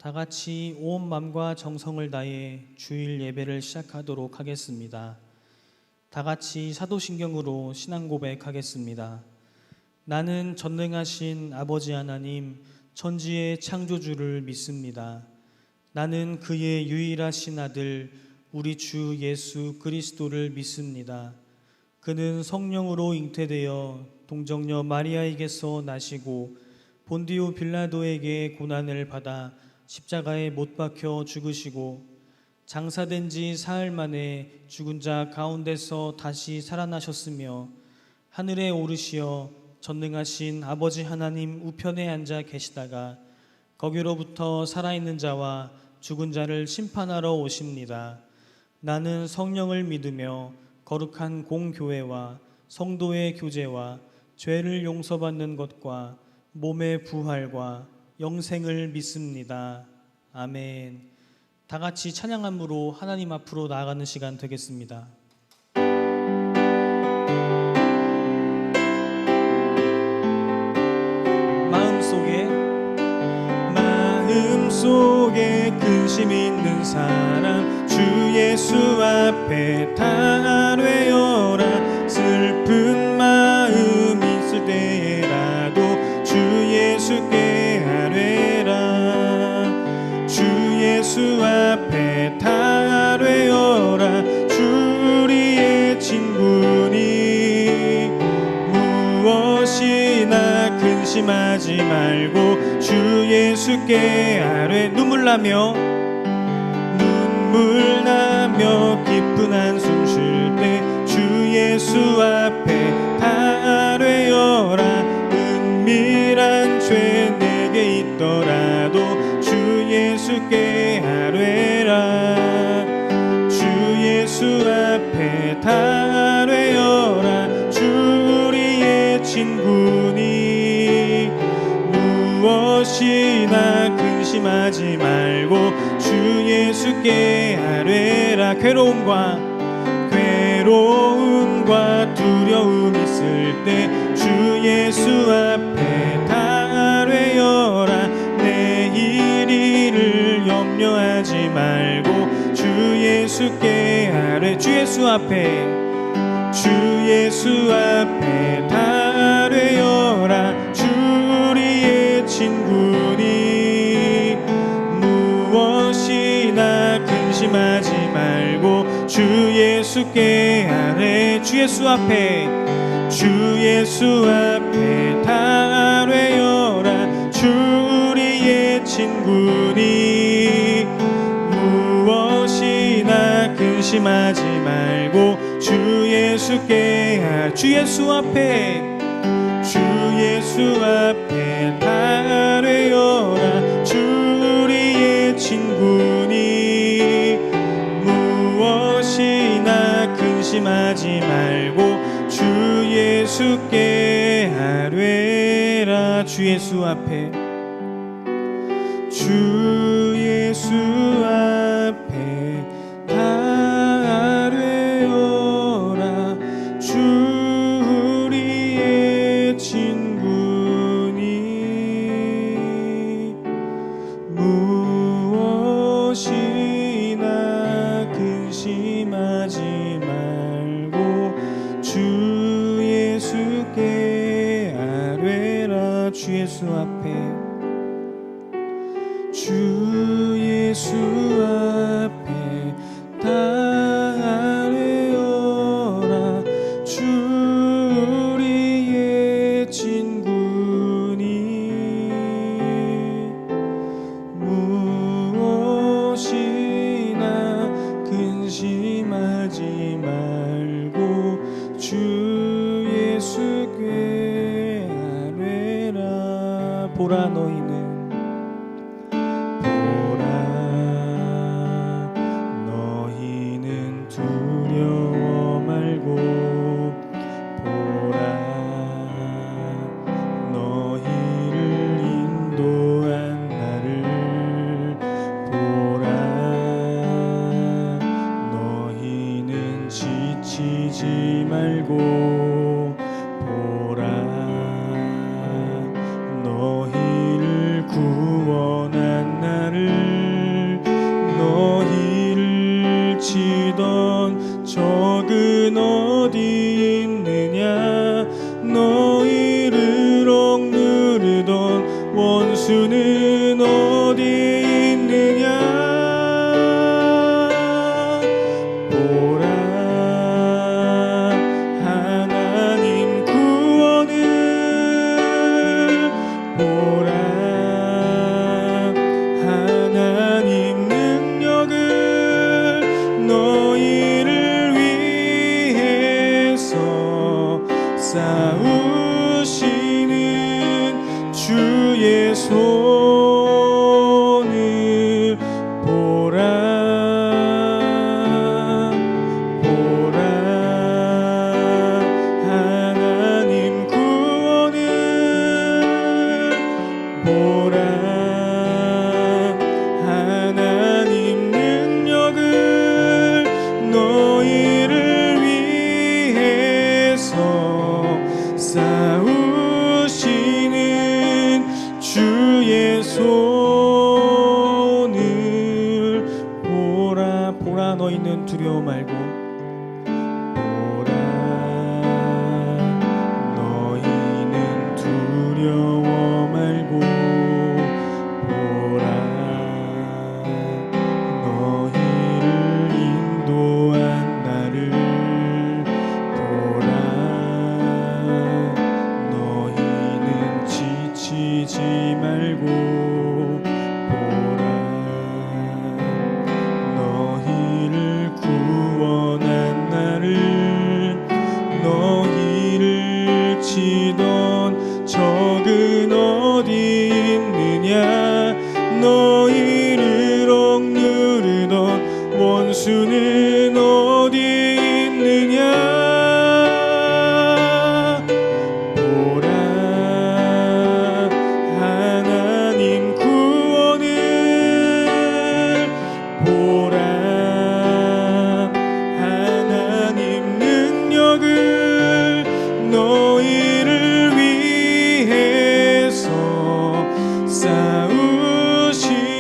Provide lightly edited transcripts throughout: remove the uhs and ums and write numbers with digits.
다 같이 온 마음과 정성을 다해 주일 예배를 시작하도록 하겠습니다. 다 같이 사도신경으로 신앙 고백하겠습니다. 나는 전능하신 아버지 하나님, 천지의 창조주를 믿습니다. 나는 그의 유일하신 아들, 우리 주 예수 그리스도를 믿습니다. 그는 성령으로 잉태되어 동정녀 마리아에게서 나시고 본디오 빌라도에게 고난을 받아 십자가에 못 박혀 죽으시고 장사된 지 사흘 만에 죽은 자 가운데서 다시 살아나셨으며 하늘에 오르시어 전능하신 아버지 하나님 우편에 앉아 계시다가 거기로부터 살아있는 자와 죽은 자를 심판하러 오십니다. 나는 성령을 믿으며 거룩한 공교회와 성도의 교제와 죄를 용서받는 것과 몸의 부활과 영생을 믿습니다. 아멘. 다 같이 찬양함으로 하나님 앞으로 나아가는 시간 되겠습니다. 마음속에 근심 있는 사람 주 예수 앞에 다 아뢰어라. 슬픈 마음 있을 때라도 주 예수께 아뢰라. 주 예수 앞에 다 아뢰어라. 주 우리의 친구니 무엇이나 근심하지 말고 주 예수께 아뢰. 눈물 나며 깊은 한숨 쉴 때 주 예수 앞에 다 아뢰어라. 은밀한 죄 내게 있더라도 주 예수께 아뢰라. 주 예수 앞에 다 아뢰어라. 주 우리의 친구니 무엇이나 근심하지 말고 주 예수께 아뢰라. 괴로움과 두려움 있을 때 주 예수 앞에 다 아뢰어라. 내일 일을 염려하지 말고 주 예수께 아뢰. 주 예수 앞에 다 아뢰어라. 주 우리의 친구니 무엇이나 근심하지 말고 주 예수께 아뢰. 주 예수 앞에 다 아뢰어라. 주 우리의 친구니 무엇이나 근심하지 말고 주 예수께 아뢰. 주 예수 앞에 다 아뢰어라. 주 우리의 친구니 무엇이나 근심하지 말고 주 예수께 아뢰라. 주 예수 앞에 다 아뢰어라. 주 우리의 친구니 무엇이나 근심하지 말고 주 예수께 아뢰라. 주 예수 앞에 다 아뢰어라. 주 우리의 친구니 무엇이나 근심하지 말고 주 예수께 아뢰라. 보라 원수는 어디 있느냐 보라 하나님 구원을 보라 하나님 능력을 너희를 위해서 싸우시는 주의 손을 보라 보라 하나님 구원을 보라 하나님 능력을 너희를 위해서 싸우시는 주의 손을 보라 보라 너희는 두려워 말고 보라 너희는 두려워 말고 보라 너희를 인도한 나를 보라 너희는 지치지 말고 보라 너희를 구원한 나를 너희를 치던 적은 어디 있느냐 너희를 억누르던 원수는 어디 있느냐 보라 하나님 구원을 보라 하나님 능력을 너희를 위해서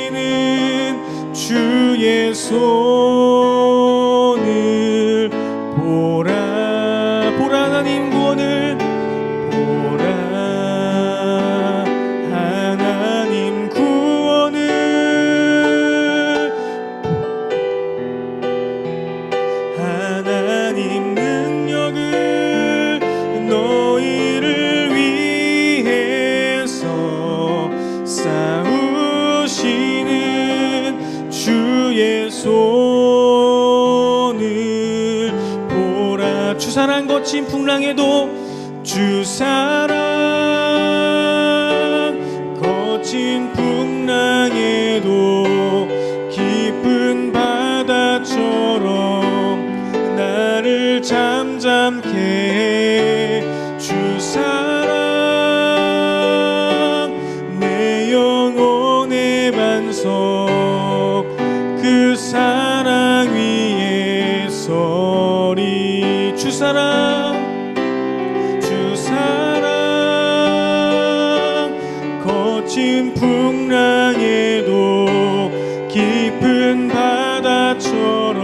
싸우시는 주의 손을 보라 보라 하나님 구원을 보라 하나님 구원을 하나님 능력을 너희를 위해서 싸우시는 주의 손을 보라 주 사랑 거친 풍랑에도 주 사랑 거친 풍랑에도 깊은 바다처럼 나를 잠잠케 해 주 사랑 내 영혼의 반석 그 사랑 위에 서리 주 사랑 거친 풍랑에도 깊은 바다처럼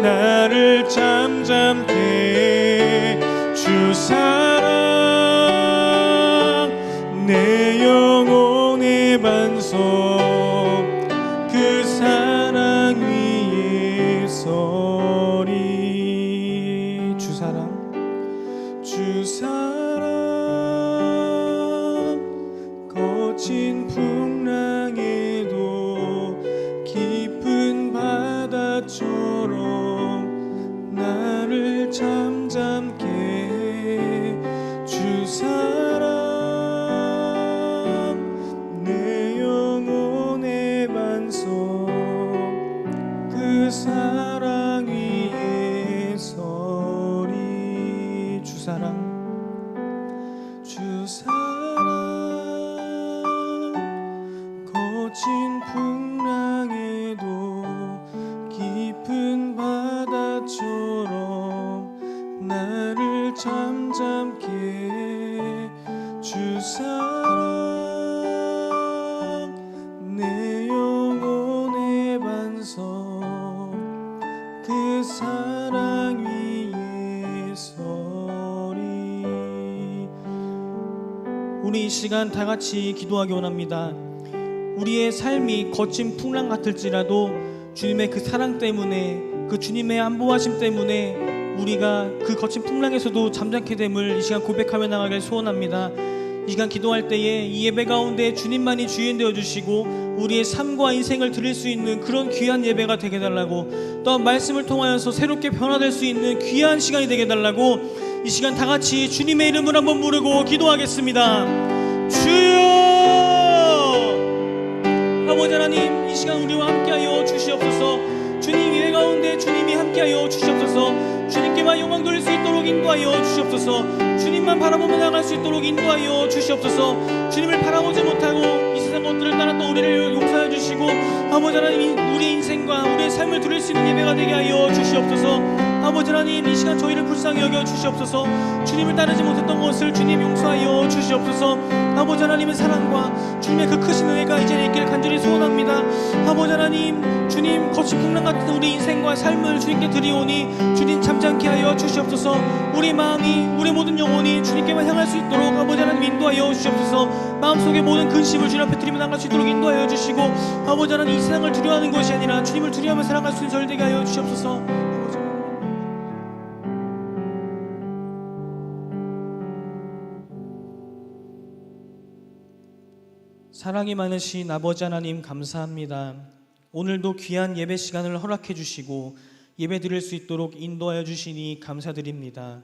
나를 잠잠케 해 주 사랑 내 영혼의 반석 그 사랑 위에 서리 주 사랑 거친 풍랑에도 깊은 바다처럼 나를 잠잠케 해 주 사랑 내 영혼의 반석 그 사랑 위에 서리 주 사랑 시간 다 같이 기도하기 원합니다. 우리의 삶이 거친 풍랑 같을지라도 주님의 그 사랑 때문에, 그 주님의 안보하심 때문에 우리가 그 거친 풍랑에서도 잠잠케 됨을 이 시간 고백하며 나가길 소원합니다. 이 시간 기도할 때에 이 예배 가운데 주님만이 주인 되어주시고 우리의 삶과 인생을 드릴 수 있는 그런 귀한 예배가 되게 해달라고, 또한 말씀을 통하여서 새롭게 변화될 수 있는 귀한 시간이 되게 해달라고 이 시간 다 같이 주님의 이름을 한번 부르고 기도하겠습니다. 주여! 아버지 하나님, 이 시간 우리와 함께하여 주시옵소서. 주님 예배 가운데 주님이 함께하여 주시옵소서. 주님께만 영광 돌릴 수 있도록 인도하여 주시옵소서. 주님만 바라보며 나갈 수 있도록 인도하여 주시옵소서. 주님을 바라보지 못하고 이 세상 것들을 따랐던 우리를 용서해 주시고 아버지 하나님, 우리의 인생과 우리의 삶을 드릴 수 있는 예배가 되게 하여 주시옵소서. 아버지 하나님, 이 시간 저희를 불쌍히 여겨 주시옵소서. 주님을 따르지 못했던 것을 주님 용서하여 주시옵소서. 아버지 하나님의 사랑과 주님의 그 크신 은혜가 이제 있길 간절히 소원합니다. 아버지 하나님, 주님 거친 풍랑 같은 우리 인생과 삶을 주님께 드리오니 주님 잠잠케 하여 주시옵소서. 우리 마음이, 우리 모든 영혼이 주님께만 향할 수 있도록 아버지 하나님 인도하여 주시옵소서. 마음속의 모든 근심을 주님 앞에 드리며 나갈 수 있도록 인도하여 주시고 아버지 하나님, 이 세상을 두려워하는 것이 아니라 주님을 두려워하며 살아갈 수 있는 저를 되게 하여 주시옵소서. 사랑이 많으신 아버지 하나님, 감사합니다. 오늘도 귀한 예배 시간을 허락해 주시고 예배 드릴 수 있도록 인도하여 주시니 감사드립니다.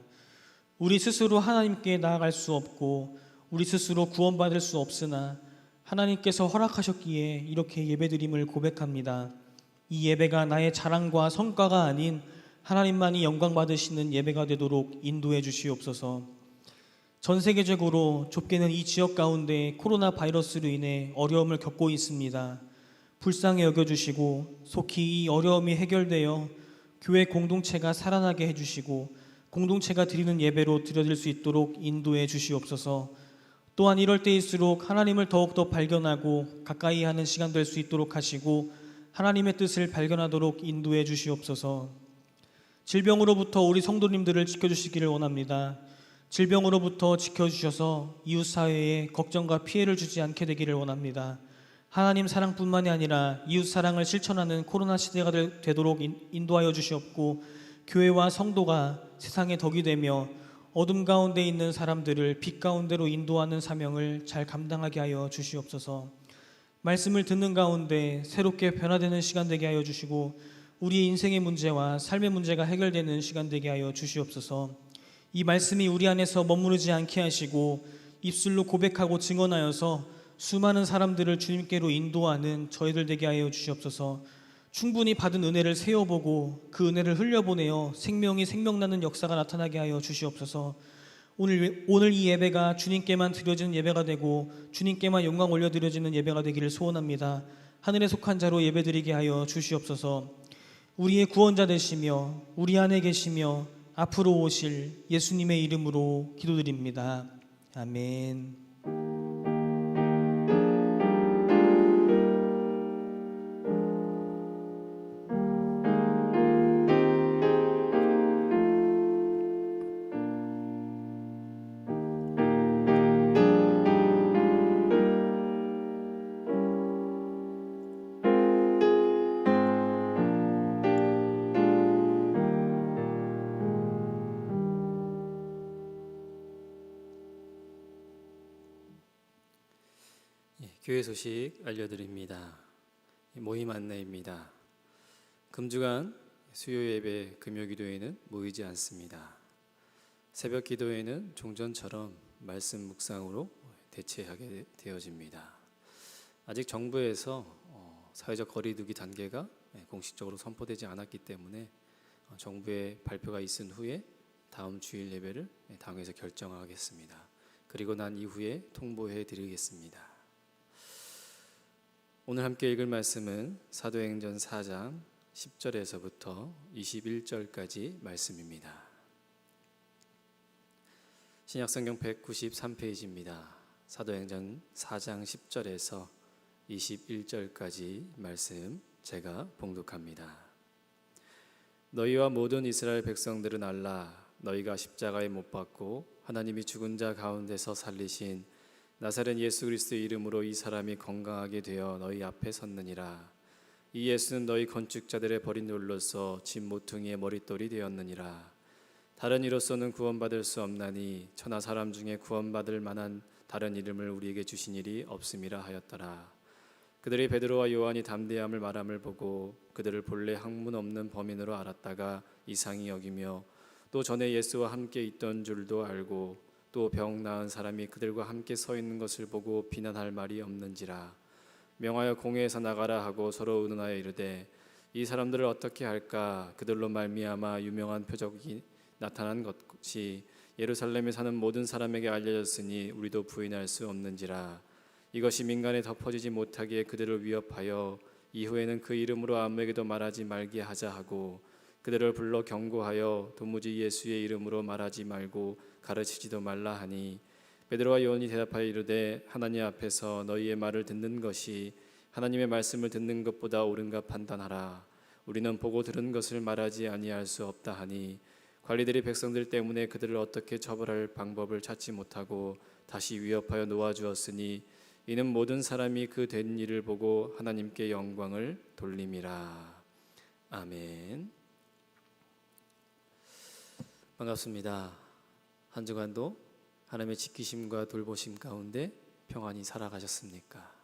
우리 스스로 하나님께 나아갈 수 없고 우리 스스로 구원받을 수 없으나 하나님께서 허락하셨기에 이렇게 예배드림을 고백합니다. 이 예배가 나의 자랑과 성과가 아닌 하나님만이 영광 받으시는 예배가 되도록 인도해 주시옵소서. 전 세계적으로 좁게는 이 지역 가운데 코로나 바이러스로 인해 어려움을 겪고 있습니다. 불쌍히 여겨주시고 속히 이 어려움이 해결되어 교회 공동체가 살아나게 해주시고 공동체가 드리는 예배로 드려질 수 있도록 인도해 주시옵소서. 또한 이럴 때일수록 하나님을 더욱더 발견하고 가까이 하는 시간 될 수 있도록 하시고 하나님의 뜻을 발견하도록 인도해 주시옵소서. 질병으로부터 우리 성도님들을 지켜주시기를 원합니다. 질병으로부터 지켜주셔서 이웃사회에 걱정과 피해를 주지 않게 되기를 원합니다. 하나님 사랑뿐만이 아니라 이웃사랑을 실천하는 코로나 시대가 되도록 인도하여 주시옵고 교회와 성도가 세상의 덕이 되며 어둠 가운데 있는 사람들을 빛 가운데로 인도하는 사명을 잘 감당하게 하여 주시옵소서. 말씀을 듣는 가운데 새롭게 변화되는 시간 되게 하여 주시고 우리의 인생의 문제와 삶의 문제가 해결되는 시간 되게 하여 주시옵소서. 이 말씀이 우리 안에서 머무르지 않게 하시고 입술로 고백하고 증언하여서 수많은 사람들을 주님께로 인도하는 저희들 되게 하여 주시옵소서. 충분히 받은 은혜를 세어보고 그 은혜를 흘려보내어 생명이 생명나는 역사가 나타나게 하여 주시옵소서. 오늘 이 예배가 주님께만 드려지는 예배가 되고 주님께만 영광 올려드려지는 예배가 되기를 소원합니다. 하늘에 속한 자로 예배드리게 하여 주시옵소서. 우리의 구원자 되시며 우리 안에 계시며 앞으로 오실 예수님의 이름으로 기도드립니다. 아멘. 교회 소식 알려드립니다. 모임 안내입니다. 금주간 수요 예배 금요 기도회는 모이지 않습니다. 새벽 기도회는 종전처럼 말씀 묵상으로 대체하게 되어집니다. 아직 정부에서 사회적 거리두기 단계가 공식적으로 선포되지 않았기 때문에 정부의 발표가 있은 후에 다음 주일 예배를 당에서 결정하겠습니다. 그리고 난 이후에 통보해 드리겠습니다. 오늘 함께 읽을 말씀은 사도행전 4장 10절에서부터 21절까지 말씀입니다. 신약성경 193페이지입니다. 사도행전 4장 10절에서 21절까지 말씀 제가 봉독합니다. 너희와 모든 이스라엘 백성들은 알라. 너희가 십자가에 못 박고 하나님이 죽은 자 가운데서 살리신 나사렛 예수 그리스도의 이름으로 이 사람이 건강하게 되어 너희 앞에 섰느니라. 이 예수는 너희 건축자들의 버린 돌로서 집 모퉁이의 머릿돌이 되었느니라. 다른 이로서는 구원받을 수 없나니 천하 사람 중에 구원받을 만한 다른 이름을 우리에게 주신 일이 없음이라 하였더라. 그들이 베드로와 요한이 담대함을 말함을 보고 그들을 본래 학문 없는 범인으로 알았다가 이상히 여기며 또 전에 예수와 함께 있던 줄도 알고 또 병 나은 사람이 그들과 함께 서 있는 것을 보고 비난할 말이 없는지라. 명하여 공회에서 나가라 하고 서로 의논하여 이르되 이 사람들을 어떻게 할까? 그들로 말미암아 유명한 표적이 나타난 것이 예루살렘에 사는 모든 사람에게 알려졌으니 우리도 부인할 수 없는지라. 이것이 민간에 덮어지지 못하기에 그들을 위협하여 이후에는 그 이름으로 아무에게도 말하지 말게 하자 하고 그들을 불러 경고하여 도무지 예수의 이름으로 말하지 말고 가르치지도 말라 하니 베드로와 요한이 대답하여 이르되 하나님 앞에서 너희의 말을 듣는 것이 하나님의 말씀을 듣는 것보다 옳은가 판단하라. 우리는 보고 들은 것을 말하지 아니할 수 없다 하니 관리들이 백성들 때문에 그들을 어떻게 처벌할 방법을 찾지 못하고 다시 위협하여 놓아주었으니 이는 모든 사람이 그 된 일을 보고 하나님께 영광을 돌림이라. 아멘. 반갑습니다. 한 주간도 하나님의 지키심과 돌보심 가운데 평안히 살아가셨습니까?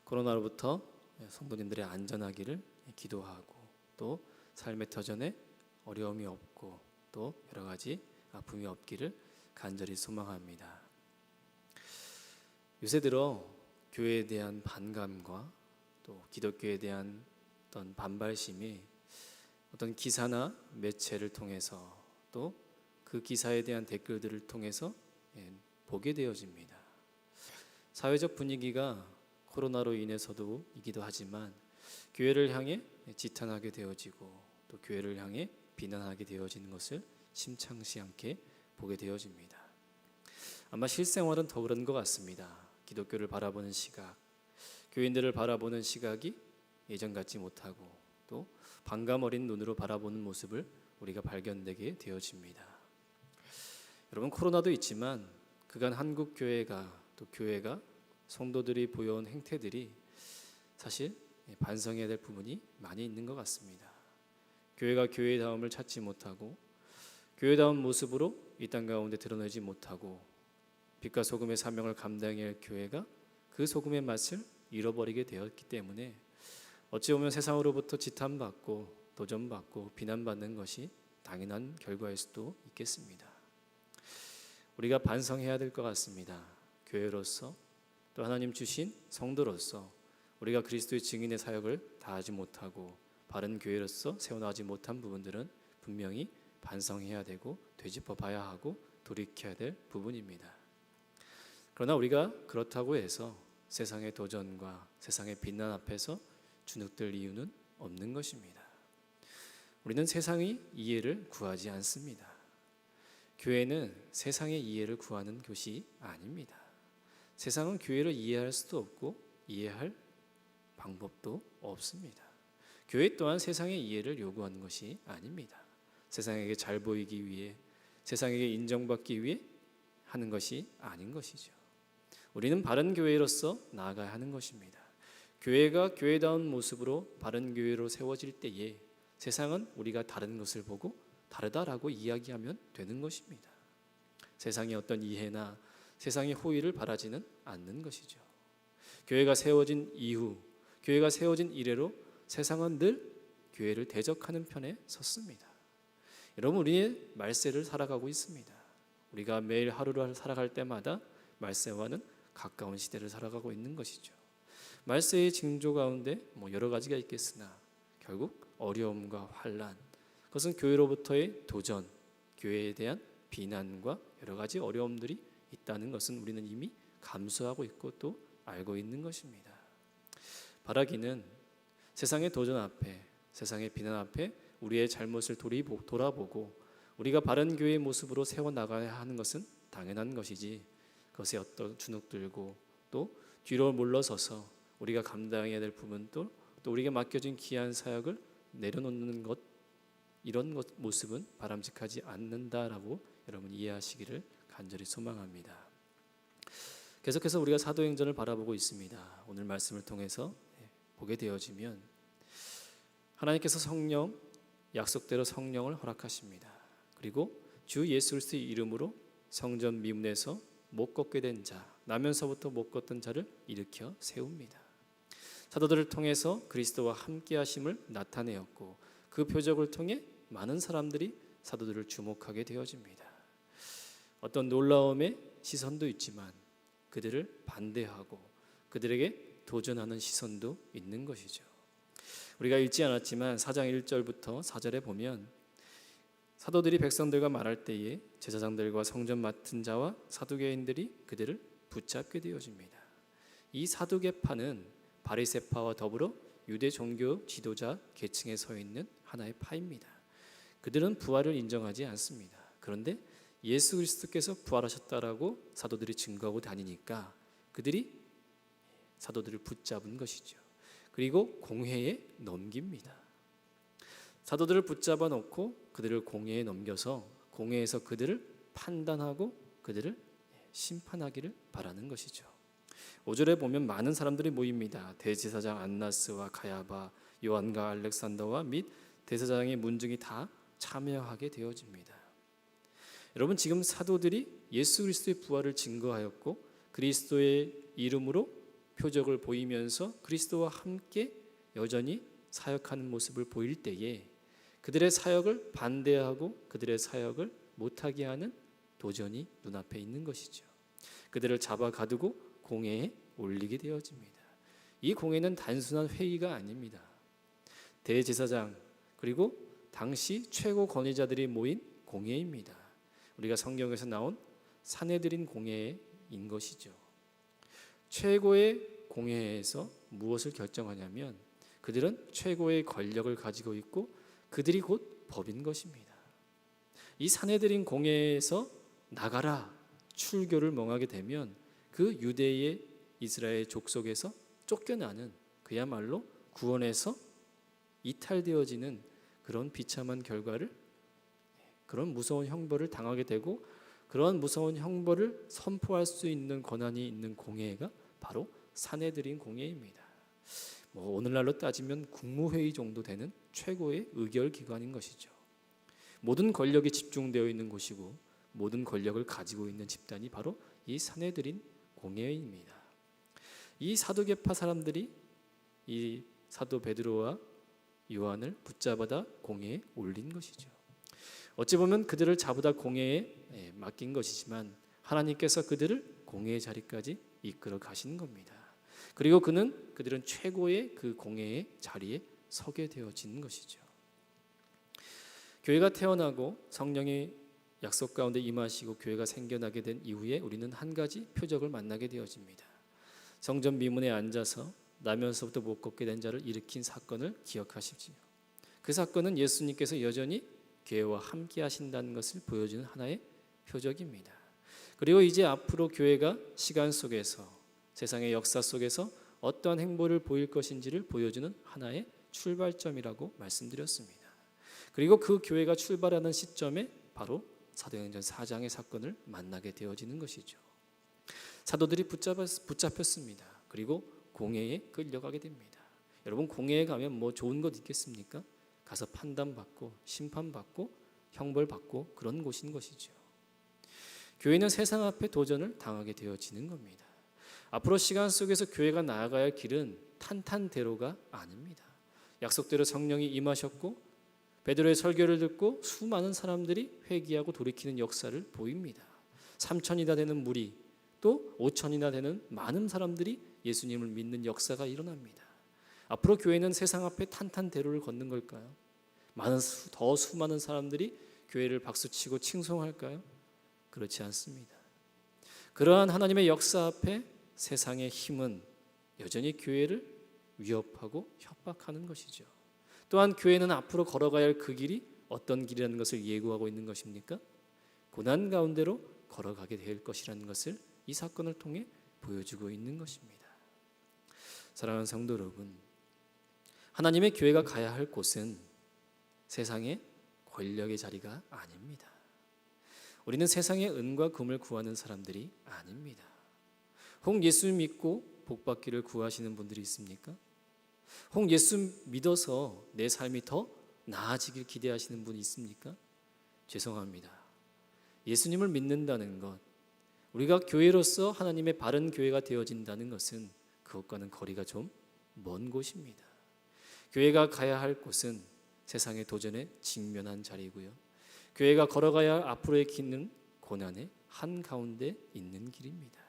코로나로부터 성도님들의 안전하기를 기도하고 또 삶의 터전에 어려움이 없고 또 여러 가지 아픔이 없기를 간절히 소망합니다. 요새 들어 교회에 대한 반감과 또 기독교에 대한 어떤 반발심이 어떤 기사나 매체를 통해서 또 그 기사에 대한 댓글들을 통해서 보게 되어집니다. 사회적 분위기가 코로나로 인해서도 이기도 하지만 교회를 향해 지탄하게 되어지고 또 교회를 향해 비난하게 되어지는 것을 심창시 않게 보게 되어집니다. 아마 실생활은 더 그런 것 같습니다. 기독교를 바라보는 시각, 교인들을 바라보는 시각이 예전 같지 못하고 또 반감 어린 눈으로 바라보는 모습을 우리가 발견되게 되어집니다. 여러분, 코로나도 있지만 그간 한국 교회가 또 교회가 성도들이 보여온 행태들이 사실 반성해야 될 부분이 많이 있는 것 같습니다. 교회가 교회다움을 찾지 못하고 교회다운 모습으로 이 땅 가운데 드러내지 못하고 빛과 소금의 사명을 감당해야 할 교회가 그 소금의 맛을 잃어버리게 되었기 때문에 어찌 보면 세상으로부터 지탄받고 도전받고 비난받는 것이 당연한 결과일 수도 있겠습니다. 우리가 반성해야 될 것 같습니다. 교회로서 또 하나님 주신 성도로서 우리가 그리스도의 증인의 사역을 다하지 못하고 바른 교회로서 세워나가지 못한 부분들은 분명히 반성해야 되고 되짚어 봐야 하고 돌이켜야 될 부분입니다. 그러나 우리가 그렇다고 해서 세상의 도전과 세상의 비난 앞에서 주눅들 이유는 없는 것입니다. 우리는 세상의 이해를 구하지 않습니다. 교회는 세상의 이해를 구하는 곳이 아닙니다. 세상은 교회를 이해할 수도 없고 이해할 방법도 없습니다. 교회 또한 세상의 이해를 요구하는 것이 아닙니다. 세상에게 잘 보이기 위해, 세상에게 인정받기 위해 하는 것이 아닌 것이죠. 우리는 바른 교회로서 나아가야 하는 것입니다. 교회가 교회다운 모습으로 바른 교회로 세워질 때에 세상은 우리가 다른 것을 보고 다르다라고 이야기하면 되는 것입니다. 세상의 어떤 이해나 세상의 호의를 바라지는 않는 것이죠. 교회가 세워진 이후, 교회가 세워진 이래로 세상은 늘 교회를 대적하는 편에 섰습니다. 여러분, 우리의 말세를 살아가고 있습니다. 우리가 매일 하루를 살아갈 때마다 말세와는 가까운 시대를 살아가고 있는 것이죠. 말세의 징조 가운데 여러 가지가 있겠으나 결국 어려움과 환난, 그것은 교회로부터의 도전, 교회에 대한 비난과 여러 가지 어려움들이 있다는 것은 우리는 이미 감수하고 있고 또 알고 있는 것입니다. 바라기는 세상의 도전 앞에, 세상의 비난 앞에 우리의 잘못을 돌아보고 우리가 바른 교회의 모습으로 세워나가야 하는 것은 당연한 것이지, 그것에 어떤 주눅들고 또 뒤로 물러서서 우리가 감당해야 될 부분도 또 우리에게 맡겨진 귀한 사역을 내려놓는 것, 이런 모습은 바람직하지 않는다라고 여러분 이해하시기를 간절히 소망합니다. 계속해서 우리가 사도행전을 바라보고 있습니다. 오늘 말씀을 통해서 보게 되어지면 하나님께서 성령, 약속대로 성령을 허락하십니다. 그리고 주 예수 그리스도의 이름으로 성전 미문에서 못 걷게 된 자, 나면서부터 못 걷던 자를 일으켜 세웁니다. 사도들을 통해서 그리스도와 함께 하심을 나타내었고 그 표적을 통해 많은 사람들이 사도들을 주목하게 되어집니다. 어떤 놀라움의 시선도 있지만 그들을 반대하고 그들에게 도전하는 시선도 있는 것이죠. 우리가 읽지 않았지만 4장 1절부터 4절에 보면 사도들이 백성들과 말할 때에 제사장들과 성전 맡은 자와 사두개인들이 그들을 붙잡게 되어집니다. 이 사두개파는 바리새파와 더불어 유대 종교 지도자 계층에 서 있는 하나의 파입니다. 그들은 부활을 인정하지 않습니다. 그런데 예수 그리스도께서 부활하셨다라고 사도들이 증거하고 다니니까 그들이 사도들을 붙잡은 것이죠. 그리고 공회에 넘깁니다. 사도들을 붙잡아 놓고 그들을 공회에 넘겨서 공회에서 그들을 판단하고 그들을 심판하기를 바라는 것이죠. 5절에 보면 많은 사람들이 모입니다. 대제사장 안나스와 가야바, 요한과 알렉산더와 및 대제사장의 문중이 다 참여하게 되어집니다. 여러분, 지금 사도들이 예수 그리스도의 부활을 증거하였고 그리스도의 이름으로 표적을 보이면서 그리스도와 함께 여전히 사역하는 모습을 보일 때에 그들의 사역을 반대하고 그들의 사역을 못하게 하는 도전이 눈앞에 있는 것이죠. 그들을 잡아 가두고 공회에 올리게 되어집니다. 이 공회는 단순한 회의가 아닙니다. 대제사장 그리고 당시 최고 권위자들이 모인 공회입니다. 우리가 성경에서 나온 산헤드린 공회인 것이죠. 최고의 공회에서 무엇을 결정하냐면 그들은 최고의 권력을 가지고 있고 그들이 곧 법인 것입니다. 이 산헤드린 공회에서 나가라 출교를 멍하게 되면 그 유대의 이스라엘 족속에서 쫓겨나는 그야말로 구원에서 이탈되어지는 그런 비참한 결과를 그런 무서운 형벌을 당하게 되고 그런 무서운 형벌을 선포할 수 있는 권한이 있는 공회가 바로 산헤드린 공회입니다. 오늘날로 따지면 국무회의 정도 되는 최고의 의결 기관인 것이죠. 모든 권력이 집중되어 있는 곳이고 모든 권력을 가지고 있는 집단이 바로 이 산헤드린 공회입니다. 이 사두개파 사람들이 이 사도 베드로와 요한을 붙잡아다 공회에 올린 것이죠. 어찌 보면 그들을 잡아다 공회에 맡긴 것이지만 하나님께서 그들을 공회의 자리까지 이끌어 가시는 겁니다. 그리고 그들은 최고의 그 공회의 자리에 서게 되어지는 것이죠. 교회가 태어나고 성령의 약속 가운데 임하시고 교회가 생겨나게 된 이후에 우리는 한 가지 표적을 만나게 되어집니다. 성전 미문에 앉아서 나면서부터 못 걷게 된 자를 일으킨 사건을 기억하십시오. 그 사건은 예수님께서 여전히 교회와 함께 하신다는 것을 보여주는 하나의 표적입니다. 그리고 이제 앞으로 교회가 시간 속에서 세상의 역사 속에서 어떠한 행보를 보일 것인지를 보여주는 하나의 출발점이라고 말씀드렸습니다. 그리고 그 교회가 출발하는 시점에 바로 사도행전 4장의 사건을 만나게 되어지는 것이죠. 사도들이 붙잡혔습니다. 그리고 공회에 끌려가게 됩니다. 여러분, 공회에 가면 뭐 좋은 것 있겠습니까? 가서 판단받고 심판받고 형벌받고 그런 곳인 것이죠. 교회는 세상 앞에 도전을 당하게 되어지는 겁니다. 앞으로 시간 속에서 교회가 나아가야 할 길은 탄탄대로가 아닙니다. 약속대로 성령이 임하셨고 베드로의 설교를 듣고 수많은 사람들이 회개하고 돌이키는 역사를 보입니다. 3,000이나 되는 무리 또 5,000이나 되는 많은 사람들이 예수님을 믿는 역사가 일어납니다. 앞으로 교회는 세상 앞에 탄탄대로를 걷는 걸까요? 더 수많은 사람들이 교회를 박수치고 칭송할까요? 그렇지 않습니다. 그러한 하나님의 역사 앞에 세상의 힘은 여전히 교회를 위협하고 협박하는 것이죠. 또한 교회는 앞으로 걸어가야 할 그 길이 어떤 길이라는 것을 예고하고 있는 것입니까? 고난 가운데로 걸어가게 될 것이라는 것을 이 사건을 통해 보여주고 있는 것입니다. 사랑하는 성도 여러분, 하나님의 교회가 가야 할 곳은 세상의 권력의 자리가 아닙니다. 우리는 세상의 은과 금을 구하는 사람들이 아닙니다. 혹 예수 믿고 복받기를 구하시는 분들이 있습니까? 혹 예수 믿어서 내 삶이 더 나아지길 기대하시는 분이 있습니까? 죄송합니다. 예수님을 믿는다는 것, 우리가 교회로서 하나님의 바른 교회가 되어진다는 것은 그것과는 거리가 좀 먼 곳입니다. 교회가 가야 할 곳은 세상의 도전에 직면한 자리이고요. 교회가 걸어가야 할 앞으로의 길은 고난의 한가운데 있는 길입니다.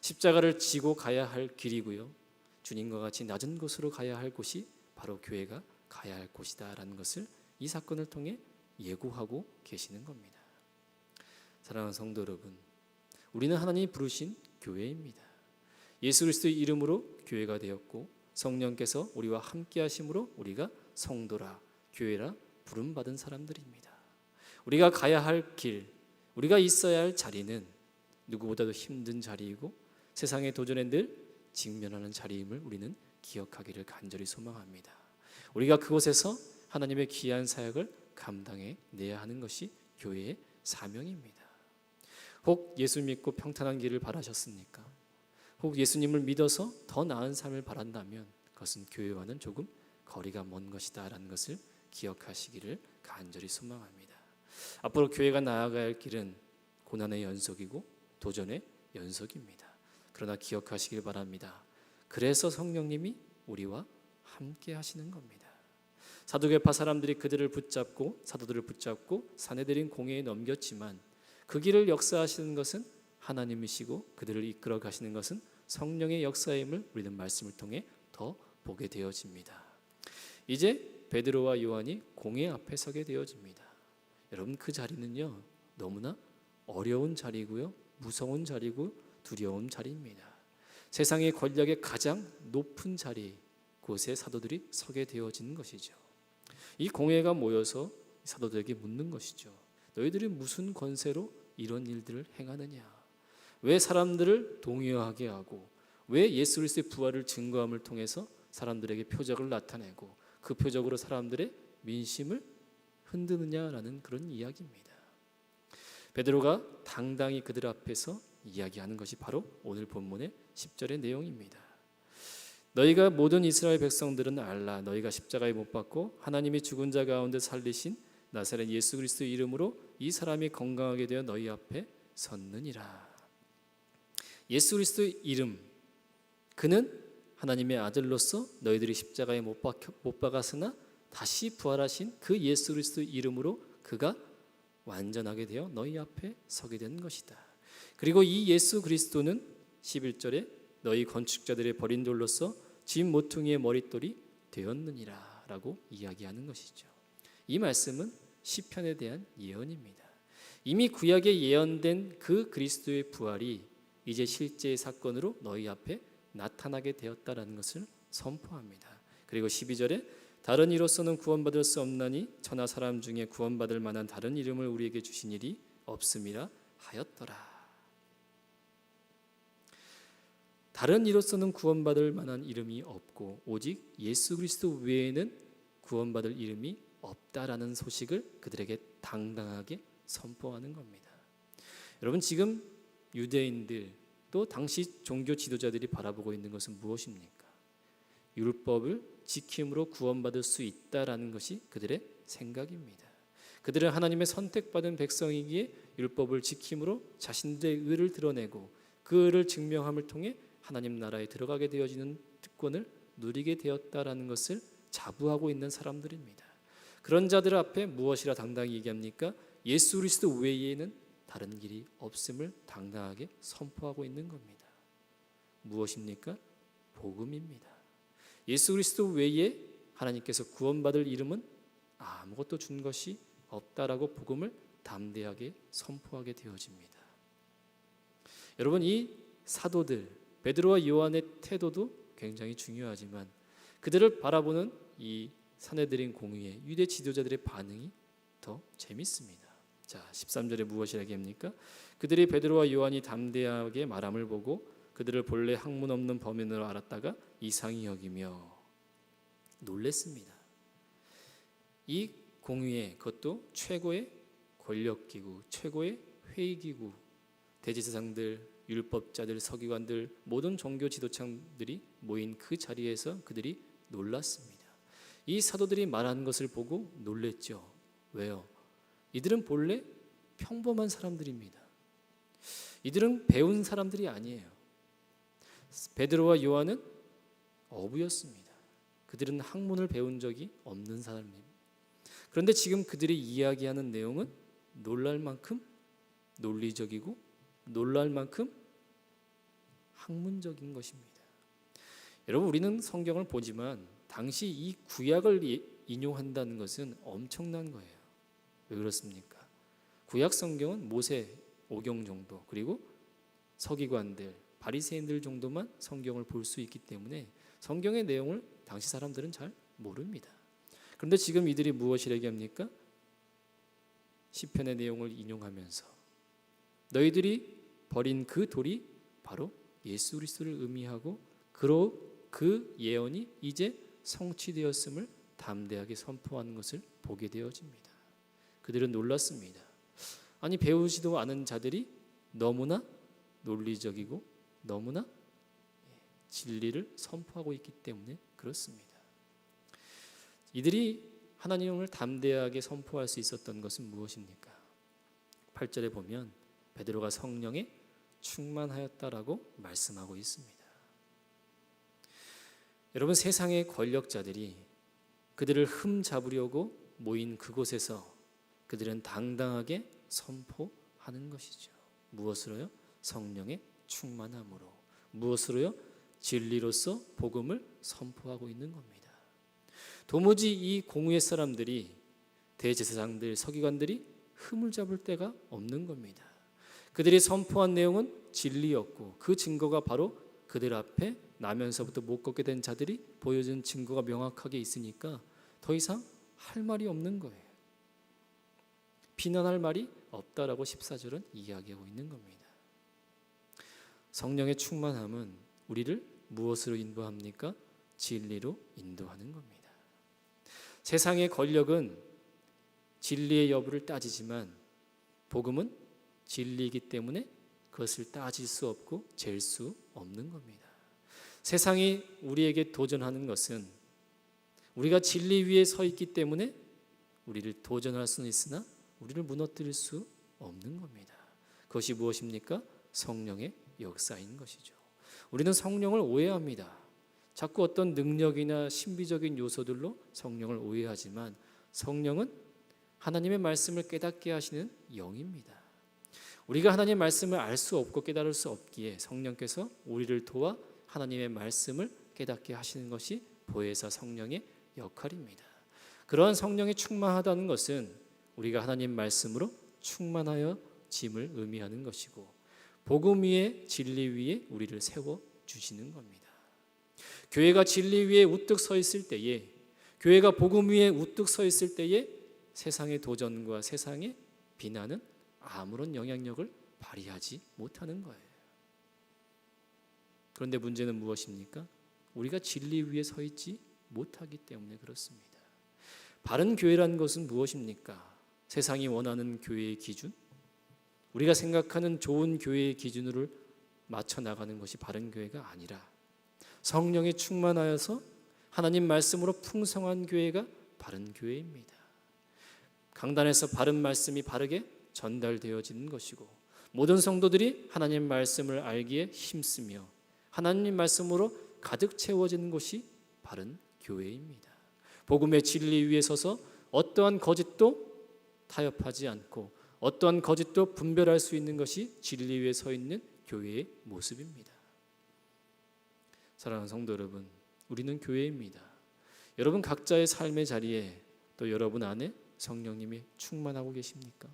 십자가를 지고 가야 할 길이고요. 주님과 같이 낮은 곳으로 가야 할 곳이 바로 교회가 가야 할 곳이다라는 것을 이 사건을 통해 예고하고 계시는 겁니다. 사랑하는 성도 여러분, 우리는 하나님이 부르신 교회입니다. 예수 그리스도의 이름으로 교회가 되었고 성령께서 우리와 함께 하심으로 우리가 성도라, 교회라 부름받은 사람들입니다. 우리가 가야 할 길, 우리가 있어야 할 자리는 누구보다도 힘든 자리이고 세상의 도전에 늘 직면하는 자리임을 우리는 기억하기를 간절히 소망합니다. 우리가 그곳에서 하나님의 귀한 사역을 감당해 내야 하는 것이 교회의 사명입니다. 혹 예수 믿고 평탄한 길을 바라셨습니까? 혹 예수님을 믿어서 더 나은 삶을 바란다면 그것은 교회와는 조금 거리가 먼 것이다 라는 것을 기억하시기를 간절히 소망합니다. 앞으로 교회가 나아가야 할 길은 고난의 연속이고 도전의 연속입니다. 그러나 기억하시길 바랍니다. 그래서 성령님이 우리와 함께 하시는 겁니다. 사두개파 사람들이 그들을 붙잡고 사도들을 붙잡고 사내들인 공회에 넘겼지만 그 길을 역사하시는 것은 하나님이시고 그들을 이끌어 가시는 것은 성령의 역사임을 우리는 말씀을 통해 더 보게 되어집니다. 이제 베드로와 요한이 공회 앞에 서게 되어집니다. 여러분, 그 자리는요 너무나 어려운 자리고요, 무서운 자리고 두려운 자리입니다. 세상의 권력의 가장 높은 자리, 곳에 사도들이 서게 되어지는 것이죠. 이 공회가 모여서 사도들에게 묻는 것이죠. 너희들이 무슨 권세로 이런 일들을 행하느냐? 왜 사람들을 동요하게 하고 왜 예수 그리스도의 부활을 증거함을 통해서 사람들에게 표적을 나타내고 그 표적으로 사람들의 민심을 흔드느냐라는 그런 이야기입니다. 베드로가 당당히 그들 앞에서 이야기하는 것이 바로 오늘 본문의 10절의 내용입니다. 너희가 모든 이스라엘 백성들은 알라. 너희가 십자가에 못 박고 하나님이 죽은 자 가운데 살리신 나사렛 예수 그리스도의 이름으로 이 사람이 건강하게 되어 너희 앞에 섰느니라. 예수 그리스도의 이름, 그는 하나님의 아들로서 너희들이 십자가에 못 박았으나 다시 부활하신 그 예수 그리스도의 이름으로 그가 완전하게 되어 너희 앞에 서게 된 것이다. 그리고 이 예수 그리스도는 11절에 너희 건축자들의 버린 돌로서 집 모퉁이의 머릿돌이 되었느니라 라고 이야기하는 것이죠. 이 말씀은 시편에 대한 예언입니다. 이미 구약에 예언된 그 그리스도의 부활이 이제 실제의 사건으로 너희 앞에 나타나게 되었다라는 것을 선포합니다. 그리고 12절에 다른 이로서는 구원받을 수 없나니 천하 사람 중에 구원받을 만한 다른 이름을 우리에게 주신 일이 없음이라 하였더라. 다른 이로서는 구원받을 만한 이름이 없고 오직 예수 그리스도 외에는 구원받을 이름이 없다라는 소식을 그들에게 당당하게 선포하는 겁니다. 여러분, 지금 유대인들 또 당시 종교 지도자들이 바라보고 있는 것은 무엇입니까? 율법을 지킴으로 구원받을 수 있다라는 것이 그들의 생각입니다. 그들은 하나님의 선택받은 백성이기에 율법을 지킴으로 자신들의 의를 드러내고 그 의를 증명함을 통해 하나님 나라에 들어가게 되어지는 특권을 누리게 되었다라는 것을 자부하고 있는 사람들입니다. 그런 자들 앞에 무엇이라 당당히 얘기합니까? 예수 그리스도 외에는 다른 길이 없음을 당당하게 선포하고 있는 겁니다. 무엇입니까? 복음입니다. 예수 그리스도 외에 하나님께서 구원받을 이름은 아무것도 준 것이 없다라고 복음을 담대하게 선포하게 되어집니다. 여러분, 이 사도들 베드로와 요한의 태도도 굉장히 중요하지만 그들을 바라보는 이 사내들인 공의의 유대 지도자들의 반응이 더 재밌습니다. 자, 13절에 무엇이라 얘기합니까? 그들이 베드로와 요한이 담대하게 말함을 보고 그들을 본래 학문 없는 범인으로 알았다가 이상히 여기며 놀랬습니다. 이 공의회, 그것도 최고의 권력기구, 최고의 회의기구, 대제사장들, 율법자들, 서기관들, 모든 종교 지도층들이 모인 그 자리에서 그들이 놀랐습니다. 이 사도들이 말하는 것을 보고 놀랬죠. 왜요? 이들은 본래 평범한 사람들입니다. 이들은 배운 사람들이 아니에요. 베드로와 요한은 어부였습니다. 그들은 학문을 배운 적이 없는 사람입니다. 그런데 지금 그들이 이야기하는 내용은 놀랄 만큼 논리적이고 놀랄 만큼 학문적인 것입니다. 여러분, 우리는 성경을 보지만 당시 이 구약을 인용한다는 것은 엄청난 거예요. 왜 그렇습니까? 구약 성경은 모세 오경 정도, 그리고 서기관들, 바리새인들 정도만 성경을 볼 수 있기 때문에 성경의 내용을 당시 사람들은 잘 모릅니다. 그런데 지금 이들이 무엇을 얘기합니까? 시편의 내용을 인용하면서 너희들이 버린 그 돌이 바로 예수 그리스도를 의미하고 그 예언이 이제 성취되었음을 담대하게 선포하는 것을 보게 되어집니다. 그들은 놀랐습니다. 아니, 배우지도 않은 자들이 너무나 논리적이고 너무나 진리를 선포하고 있기 때문에 그렇습니다. 이들이 하나님을 담대하게 선포할 수 있었던 것은 무엇입니까? 8절에 보면 베드로가 성령에 충만하였다라고 말씀하고 있습니다. 여러분, 세상의 권력자들이 그들을 흠잡으려고 모인 그곳에서 그들은 당당하게 선포하는 것이죠. 무엇으로요? 성령의 충만함으로. 무엇으로요? 진리로서 복음을 선포하고 있는 겁니다. 도무지 이 공의의 사람들이, 대제사장들, 서기관들이 흠을 잡을 데가 없는 겁니다. 그들이 선포한 내용은 진리였고 그 증거가 바로 그들 앞에 나면서부터 못 걷게 된 자들이 보여준 증거가 명확하게 있으니까 더 이상 할 말이 없는 거예요. 비난할 말이 없다라고 14절은 이야기하고 있는 겁니다. 성령의 충만함은 우리를 무엇으로 인도합니까? 진리로 인도하는 겁니다. 세상의 권력은 진리의 여부를 따지지만 복음은 진리이기 때문에 그것을 따질 수 없고 잴 수 없는 겁니다. 세상이 우리에게 도전하는 것은 우리가 진리 위에 서 있기 때문에 우리를 도전할 수는 있으나 우리를 무너뜨릴 수 없는 겁니다. 그것이 무엇입니까? 성령의 역사인 것이죠. 우리는 성령을 오해합니다. 자꾸 어떤 능력이나 신비적인 요소들로 성령을 오해하지만 성령은 하나님의 말씀을 깨닫게 하시는 영입니다. 우리가 하나님의 말씀을 알 수 없고 깨달을 수 없기에 성령께서 우리를 도와 하나님의 말씀을 깨닫게 하시는 것이 보혜사 성령의 역할입니다. 그러한 성령이 충만하다는 것은 우리가 하나님 말씀으로 충만하여 짐을 의미하는 것이고 복음 위에 진리 위에 우리를 세워 주시는 겁니다. 교회가 진리 위에 우뚝 서 있을 때에, 교회가 복음 위에 우뚝 서 있을 때에 세상의 도전과 세상의 비난은 아무런 영향력을 발휘하지 못하는 거예요. 그런데 문제는 무엇입니까? 우리가 진리 위에 서 있지 못하기 때문에 그렇습니다. 바른 교회라는 것은 무엇입니까? 세상이 원하는 교회의 기준, 우리가 생각하는 좋은 교회의 기준으로 맞춰 나가는 것이 바른 교회가 아니라 성령에 충만하여서 하나님 말씀으로 풍성한 교회가 바른 교회입니다. 강단에서 바른 말씀이 바르게 전달되어지는 것이고 모든 성도들이 하나님 말씀을 알기에 힘쓰며 하나님 말씀으로 가득 채워지는 것이 바른 교회입니다. 복음의 진리 위에 서서 어떠한 거짓도 타협하지 않고 어떠한 거짓도 분별할 수 있는 것이 진리 위에 서 있는 교회의 모습입니다. 사랑하는 성도 여러분, 우리는 교회입니다. 여러분 각자의 삶의 자리에 또 여러분 안에 성령님이 충만하고 계십니까?